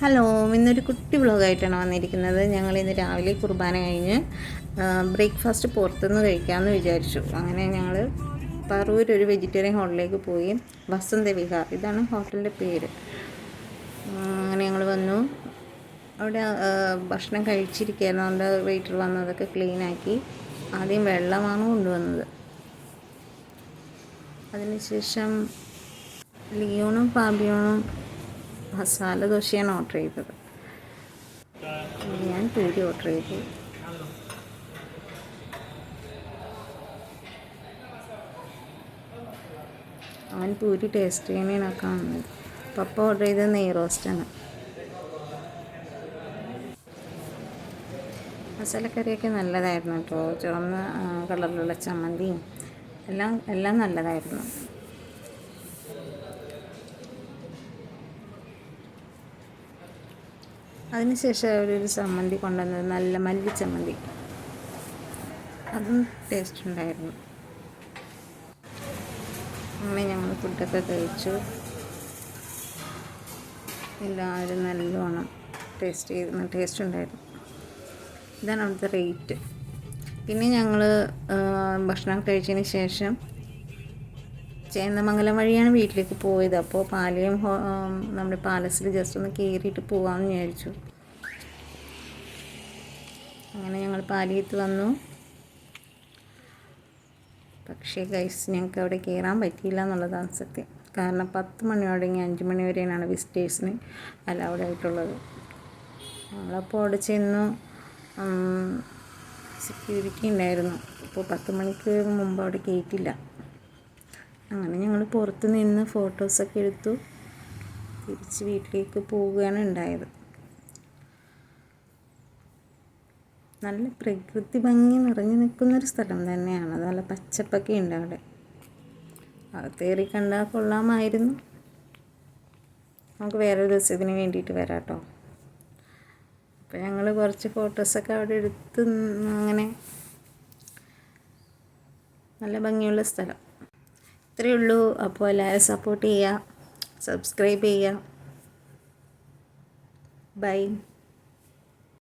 Hello, ഇന്നൊരു കുട്ടി വ്ളോഗായിട്ടാണ് വന്നിരിക്കുന്നത്. ഞങ്ങളിന്ന് രാവിലെ കുർബാന കഴിഞ്ഞ് ബ്രേക്ക്ഫാസ്റ്റ് പുറത്തുനിന്ന് കഴിക്കാമെന്ന് വിചാരിച്ചു. അങ്ങനെ ഞങ്ങൾ പറവൂർ ഒരു വെജിറ്റേറിയൻ ഹോട്ടലിലേക്ക് പോയി. വസന്ത വിഹാർ ഇതാണ് ഹോട്ടലിൻ്റെ പേര്. അങ്ങനെ ഞങ്ങൾ വന്നു. അവിടെ ഭക്ഷണം കഴിച്ചിരിക്കുകയായിരുന്നു. അതുകൊണ്ട് വെയിറ്റർ വന്ന് അതൊക്കെ ക്ലീനാക്കി. ആദ്യം വെള്ളമാണ് കൊണ്ടുവന്നത്. അതിനുശേഷം ലിയോണും ഫാബിയോണും മസാല ദോശയാണ് ഓർഡർ ചെയ്തത്. ഞാൻ പൂരി ഓർഡർ ചെയ്തു. അവൻ പൂരി ടേസ്റ്റ് ചെയ്യാനൊക്കെ വന്നത്. പപ്പ ഓർഡർ ചെയ്തത് നെയ് റോസ്റ്റാണ്. മസാലക്കറിയൊക്കെ നല്ലതായിരുന്നു കേട്ടോ. ചുവന്ന കളറിലുള്ള ചമ്മന്തിയും എല്ലാം നല്ലതായിരുന്നു. അതിനുശേഷം അവരൊരു ചമ്മന്തി കൊണ്ടുവന്നത്, നല്ല മല്ലി ചമ്മന്തി, അതും ടേസ്റ്റ് ഉണ്ടായിരുന്നു. അങ്ങനെ ഞങ്ങൾ ഫുഡൊക്കെ കഴിച്ചു. എല്ലാവരും നല്ലോണം ടേസ്റ്റ് ഉണ്ടായിരുന്നു. ഇതാണ് അവിടുത്തെ റേറ്റ്. പിന്നെ ഞങ്ങൾ ഭക്ഷണം കഴിച്ചതിന് ശേഷം ചേന്ദമംഗലം വഴിയാണ് വീട്ടിലേക്ക് പോയത്. അപ്പോൾ പാലയം നമ്മുടെ പാലസിൽ ജസ്റ്റ് ഒന്ന് കയറിയിട്ട് പോകാമെന്ന് വിചാരിച്ചു. അങ്ങനെ ഞങ്ങൾ പാലിയത്ത് വന്നു. പക്ഷേ ഗൈസ്, ഞങ്ങൾക്ക് അവിടെ കയറാൻ പറ്റിയില്ല എന്നുള്ളതാണ് സത്യം. കാരണം 10 മണിയോടെ 5 മണി വരെയാണ് വിസിറ്റേഴ്സിന് അലൗഡ് ആയിട്ടുള്ളത്. ഞങ്ങളപ്പോൾ അവിടെ ചെന്നു. സെക്യൂരിറ്റി ഉണ്ടായിരുന്നു. അപ്പോൾ 10 മണിക്ക് മുമ്പ് അവിടെ കയറ്റില്ല. അങ്ങനെ ഞങ്ങൾ പുറത്ത് നിന്ന് ഫോട്ടോസൊക്കെ എടുത്തു തിരിച്ച് വീട്ടിലേക്ക് പോവുകയാണ് ഉണ്ടായത്. നല്ല പ്രകൃതി ഭംഗി നിറഞ്ഞു നിൽക്കുന്നൊരു സ്ഥലം തന്നെയാണ്. നല്ല പച്ചപ്പൊക്കെ ഉണ്ട് അവിടെ. അകത്തേറി കണ്ടാൽ കൊള്ളാമായിരുന്നു. നമുക്ക് വേറൊരു ദിവസത്തിന് വേണ്ടിയിട്ട് വരാം കേട്ടോ. അപ്പോൾ ഞങ്ങൾ കുറച്ച് ഫോട്ടോസൊക്കെ അവിടെ എടുത്ത് അങ്ങനെ നല്ല ഭംഗിയുള്ള സ്ഥലം. ഇത്രയേ ഉള്ളൂ. അപ്പോൾ എല്ലാവരും സപ്പോർട്ട് ചെയ്യുക, സബ്സ്ക്രൈബ് ചെയ്യുക. ബൈ.